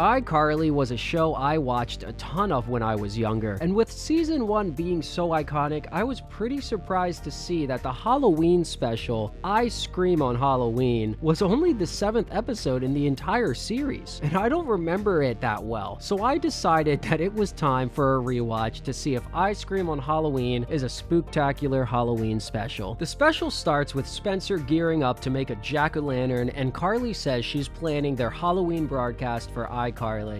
iCarly was a show I watched a ton of when I was younger, and with season 1 being so iconic, I was pretty surprised to see that the Halloween special, iScream on Halloween, was only the 7th episode in the entire series, and I don't remember it that well, so I decided that it was time for a rewatch to see if iScream on Halloween is a spooktacular Halloween special. The special starts with Spencer gearing up to make a jack-o'-lantern, and Carly says she's planning their Halloween broadcast for iCarly.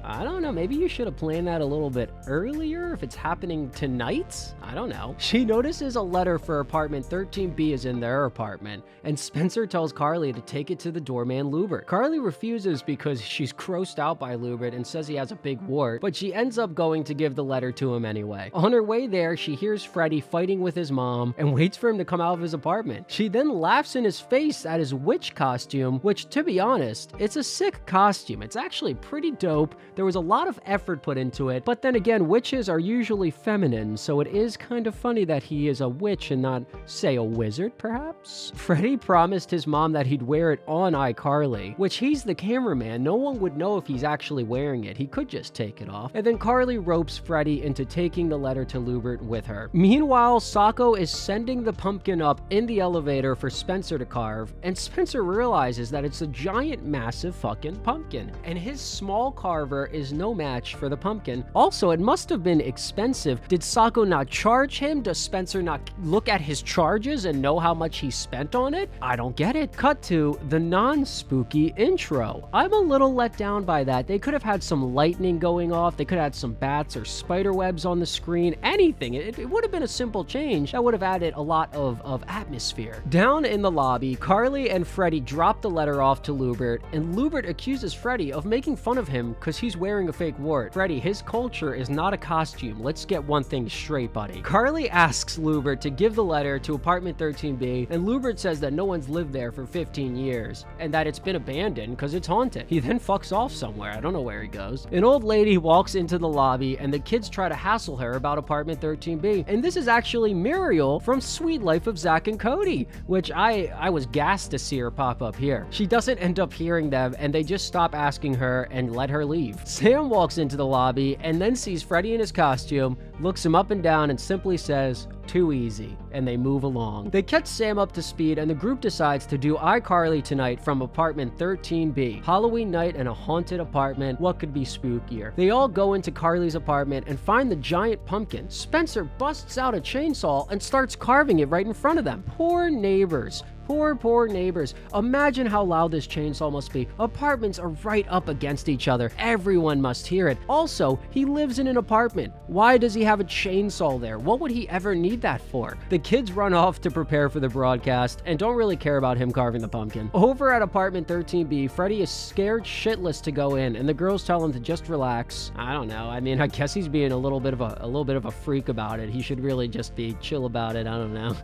I don't know, maybe you should have planned that a little bit earlier if it's happening tonight? I don't know. She notices a letter for apartment 13B is in their apartment, and Spencer tells Carly to take it to the doorman Lubert. Carly refuses because she's grossed out by Lubert and says he has a big wart, but she ends up going to give the letter to him anyway. On her way there, she hears Freddy fighting with his mom and waits for him to come out of his apartment. She then laughs in his face at his witch costume, which, to be honest, it's a sick costume. It's actually pretty dope. There was a lot of effort put into it, but then again, witches are usually feminine, so it is kind of funny that he is a witch and not, say, a wizard, perhaps? Freddy promised his mom that he'd wear it on iCarly, which he's the cameraman. No one would know if he's actually wearing it. He could just take it off. And then Carly ropes Freddy into taking the letter to Lubert with her. Meanwhile, Sacco is sending the pumpkin up in the elevator for Spencer to carve, and Spencer realizes that it's a giant, massive fucking pumpkin, and his small carver is no match for the pumpkin. Also, it must have been expensive. Did Sacco not charge him? Does Spencer not look at his charges and know how much he spent on it? I don't get it. Cut to the non-spooky intro. I'm a little let down by that. They could have had some lightning going off. They could have had some bats or spider webs on the screen. Anything. It would have been a simple change that would have added a lot of atmosphere. Down in the lobby, Carly and Freddy drop the letter off to Lubert, and Lubert accuses Freddy of making fun of him because he's wearing a fake wart. Freddy, his culture is not a costume. Let's get one thing straight, buddy. Carly asks Lubert to give the letter to apartment 13B, and Lubert says that no one's lived there for 15 years, and that it's been abandoned because it's haunted. He then fucks off somewhere. I don't know where he goes. An old lady walks into the lobby, and the kids try to hassle her about apartment 13B, and this is actually Muriel from Sweet Life of Zack and Cody, which I was gassed to see her pop up here. She doesn't end up hearing them, and they just stop asking her and let her leave. Sam walks into the lobby and then sees Freddy in his costume, looks him up and down, and simply says, "Too easy," and they move along. They catch Sam up to speed, and the group decides to do iCarly tonight from apartment 13B. Halloween night in a haunted apartment. What could be spookier? They all go into Carly's apartment and find the giant pumpkin. Spencer busts out a chainsaw and starts carving it right in front of them. Poor neighbors. Poor neighbors. Imagine how loud this chainsaw must be. Apartments are right up against each other. Everyone must hear it. Also, he lives in an apartment. Why does he have a chainsaw there? What would he ever need that for? The kids run off to prepare for the broadcast and don't really care about him carving the pumpkin. Over at apartment 13B, Freddy is scared shitless to go in, and the girls tell him to just relax. I don't know. I mean, I guess he's being a little bit of a freak about it. He should really just be chill about it. I don't know.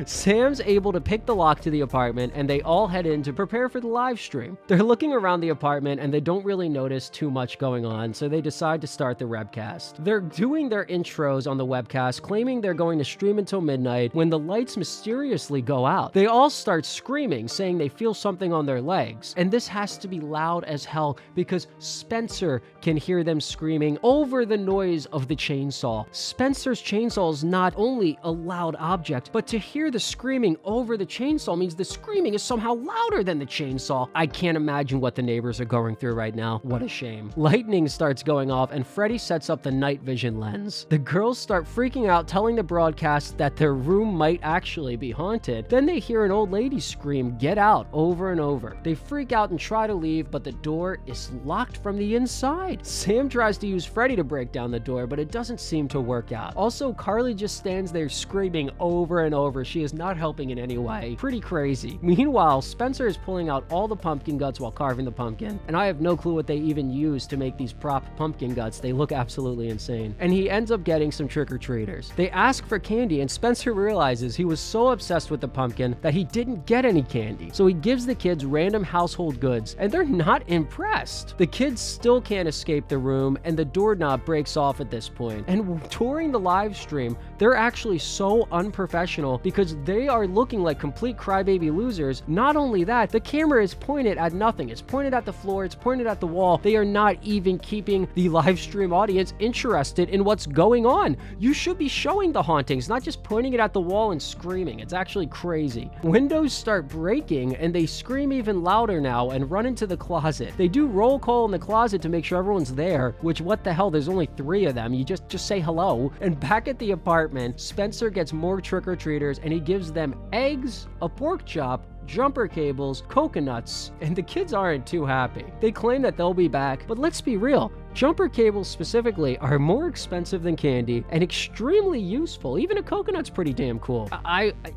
Sam's able to pick the lock to the apartment, and they all head in to prepare for the live stream. They're looking around the apartment and they don't really notice too much going on, so they decide to start the webcast. They're doing their intros on the webcast, claiming they're going to stream until midnight, when the lights mysteriously go out. They all start screaming, saying they feel something on their legs, and this has to be loud as hell because Spencer can hear them screaming over the noise of the chainsaw. Spencer's chainsaw is not only a loud object, but to hear the screaming over the chainsaw means the screaming is somehow louder than the chainsaw. I can't imagine what the neighbors are going through right now. What a shame. Lightning starts going off, and Freddy sets up the night vision lens. The girls start freaking out, telling the broadcast that their room might actually be haunted. Then they hear an old lady scream, "Get out," over and over. They freak out and try to leave, but the door is locked from the inside. Sam tries to use Freddy to break down the door, but it doesn't seem to work out. Also, Carly just stands there screaming over and over. She is not helping in any way. Pretty crazy. Meanwhile, Spencer is pulling out all the pumpkin guts while carving the pumpkin, and I have no clue what they even use to make these prop pumpkin guts. They look absolutely insane. And he ends up getting some trick-or-treaters. They ask for candy, and Spencer realizes he was so obsessed with the pumpkin that he didn't get any candy. So he gives the kids random household goods, and they're not impressed. The kids still can't escape the room, and the doorknob breaks off at this point. And during the live stream, they're actually so unprofessional because they are looking like complete crybabies crybaby losers. Not only that, the camera is pointed at nothing. It's pointed at the floor, it's pointed at the wall. They are not even keeping the live stream audience interested in what's going on. You should be showing the hauntings, not just pointing it at the wall and screaming. It's actually crazy. Windows start breaking and they scream even louder now and run into the closet. They do roll call in the closet to make sure everyone's there, which what the hell, there's only 3 of them. You just say hello. And back at the apartment, Spencer gets more trick-or-treaters and he gives them eggs, a pork chop, jumper cables, coconuts, and the kids aren't too happy. They claim that they'll be back, but let's be real. Jumper cables specifically are more expensive than candy and extremely useful. Even a coconut's pretty damn cool.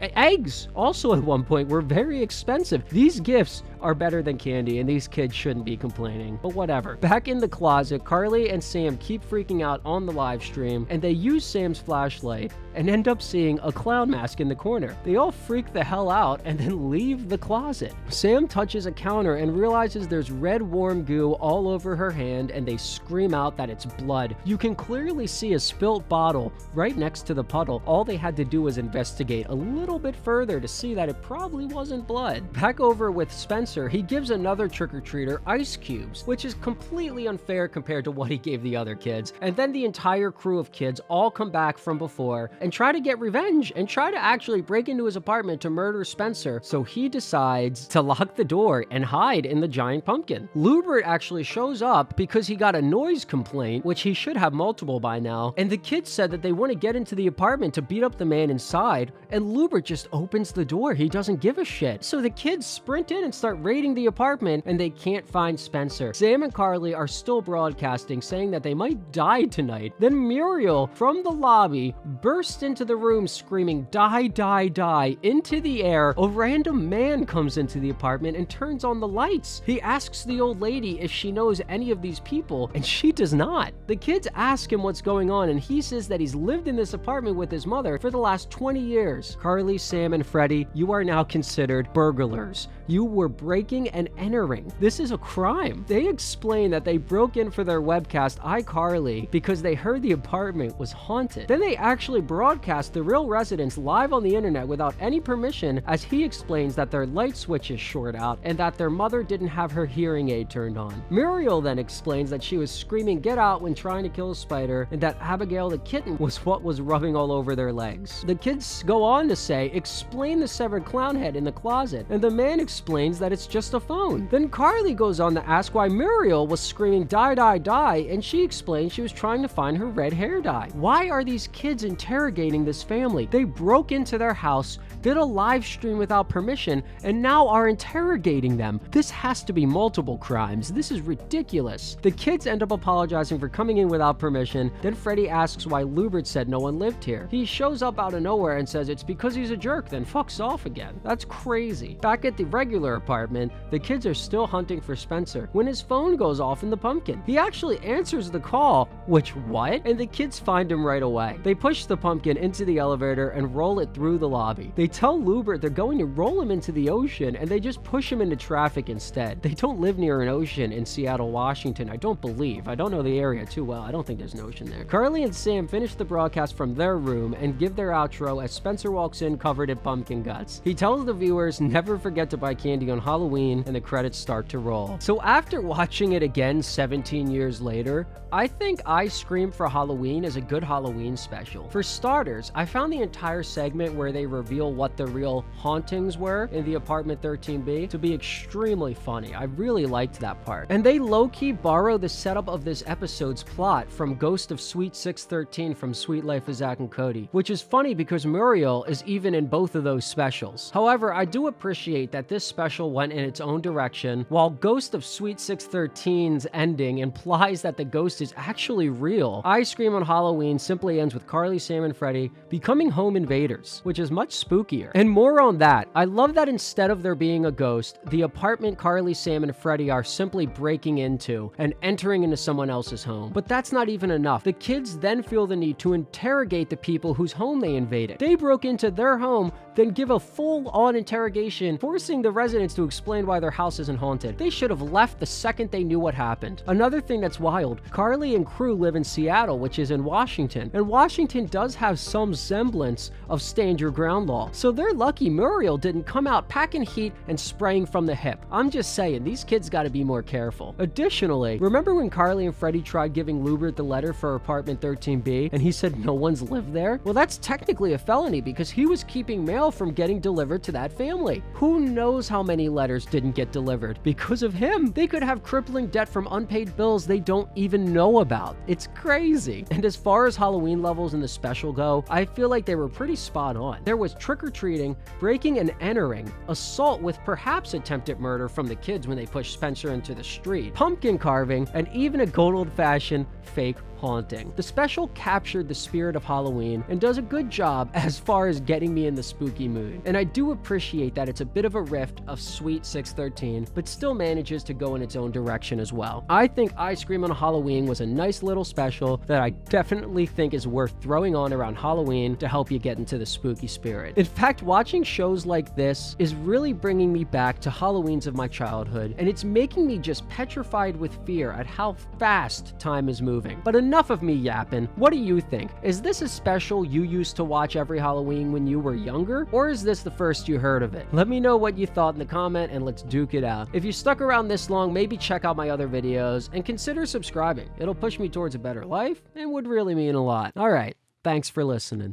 Eggs also at one point were very expensive. These gifts are better than candy and these kids shouldn't be complaining, but whatever. Back in the closet, Carly and Sam keep freaking out on the live stream and they use Sam's flashlight and end up seeing a clown mask in the corner. They all freak the hell out and then leave the closet. Sam touches a counter and realizes there's red warm goo all over her hand and they scream out that it's blood. You can clearly see a spilt bottle right next to the puddle. All they had to do was investigate a little bit further to see that it probably wasn't blood. Back over with Spencer, he gives another trick-or-treater ice cubes, which is completely unfair compared to what he gave the other kids. And then the entire crew of kids all come back from before and try to get revenge and try to actually break into his apartment to murder Spencer. So he decides to lock the door and hide in the giant pumpkin. Lubert actually shows up because he got a noise complaint, which he should have multiple by now, and the kids said that they want to get into the apartment to beat up the man inside, and Lubert just opens the door. He doesn't give a shit. So the kids sprint in and start raiding the apartment, and they can't find Spencer. Sam and Carly are still broadcasting, saying that they might die tonight. Then Muriel, from the lobby, bursts into the room screaming, "Die, die, die," into the air. A random man comes into the apartment and turns on the lights. He asks the old lady if she knows any of these people, and she does not. The kids ask him what's going on, and he says that he's lived in this apartment with his mother for the last 20 years. Carly, Sam, and Freddie, you are now considered burglars. You were breaking and entering. This is a crime. They explain that they broke in for their webcast iCarly because they heard the apartment was haunted. Then they actually broadcast the real residents live on the internet without any permission, as he explains that their light switch is short out and that their mother didn't have her hearing aid turned on. Muriel then explains that she was screaming "get out" when trying to kill a spider, and that Abigail the kitten was what was rubbing all over their legs. The kids go on to say, explain the severed clown head in the closet, and the man explains that it's just a phone. Then Carly goes on to ask why Muriel was screaming "die, die, die," and she explains she was trying to find her red hair dye. Why are these kids interrogating this family? They broke into their house, did a live stream without permission, and now are interrogating them. This has to be multiple crimes. This is ridiculous. The kids end up apologizing for coming in without permission. Then Freddie asks why Lubert said no one lived here. He shows up out of nowhere and says it's because he's a jerk, then fucks off again. That's crazy. Back at the regular apartment, the kids are still hunting for Spencer when his phone goes off in the pumpkin. He actually answers the call, which what? And the kids find him right away. They push the pumpkin into the elevator and roll it through the lobby. They tell Lubert they're going to roll him into the ocean, and they just push him into traffic instead. They don't live near an ocean in Seattle, Washington. I don't believe. I don't know the area too well. I don't think there's an ocean there. Carly and Sam finish the broadcast from their room and give their outro as Spencer walks in covered in pumpkin guts. He tells the viewers never forget to buy candy on Halloween, and the credits start to roll. So after watching it again 17 years later, I think iScream for Halloween is a good Halloween special. For starters, I found the entire segment where they reveal what the real hauntings were in the apartment 13B to be extremely funny. I really liked that part. And they low-key borrow the setup of this episode's plot from Ghost of Sweet 613 from Sweet Life of Zack and Cody, which is funny because Muriel is even in both of those specials. However, I do appreciate that this special went in its own direction, while Ghost of Sweet 613's ending implies that the ghost is actually real. iScream on Halloween simply ends with Carly, Sam, and Freddie becoming home invaders, which is much spookier. And more on that. I love that instead of there being a ghost, the apartment Carly, Sam, and Freddie are simply breaking into and entering into someone else's home. But that's not even enough. The kids then feel the need to interrogate the people whose home they invaded. They broke into their home, then give a full-on interrogation, forcing the residents to explain why their house isn't haunted. They should have left the second they knew what happened. Another thing that's wild, Carly and crew live in Seattle, which is in Washington, and Washington does have some semblance of stand your ground law. So they're lucky Muriel didn't come out packing heat and spraying from the hip. I'm just saying, these kids gotta be more careful. Additionally, remember when Carly and Freddie tried giving Lubert the letter for apartment 13B and he said no one's lived there? Well, that's technically a felony because he was keeping mail from getting delivered to that family. Who knows how many letters didn't get delivered? Because of him, they could have crippling debt from unpaid bills they don't even know about. It's crazy. And as far as Halloween levels in the special go, I feel like they were pretty spot on. There was trick-or-treating, breaking and entering, assault with perhaps attempted murder from the kids when they pushed Spencer into the street, pumpkin carving, and even a good old-fashioned fake haunting. The special captured the spirit of Halloween and does a good job as far as getting me in the spooky mood. And I do appreciate that it's a bit of a rift of sweet 613, but still manages to go in its own direction as well. I think iScream on Halloween was a nice little special that I definitely think is worth throwing on around Halloween to help you get into the spooky spirit. In fact, watching shows like this is really bringing me back to Halloweens of my childhood, and it's making me just petrified with fear at how fast time is moving. But enough of me yapping. What do you think? Is this a special you used to watch every Halloween when you were younger? Or is this the first you heard of it? Let me know what you thought in the comment and let's duke it out. If you stuck around this long, maybe check out my other videos and consider subscribing. It'll push me towards a better life and would really mean a lot. Alright, thanks for listening.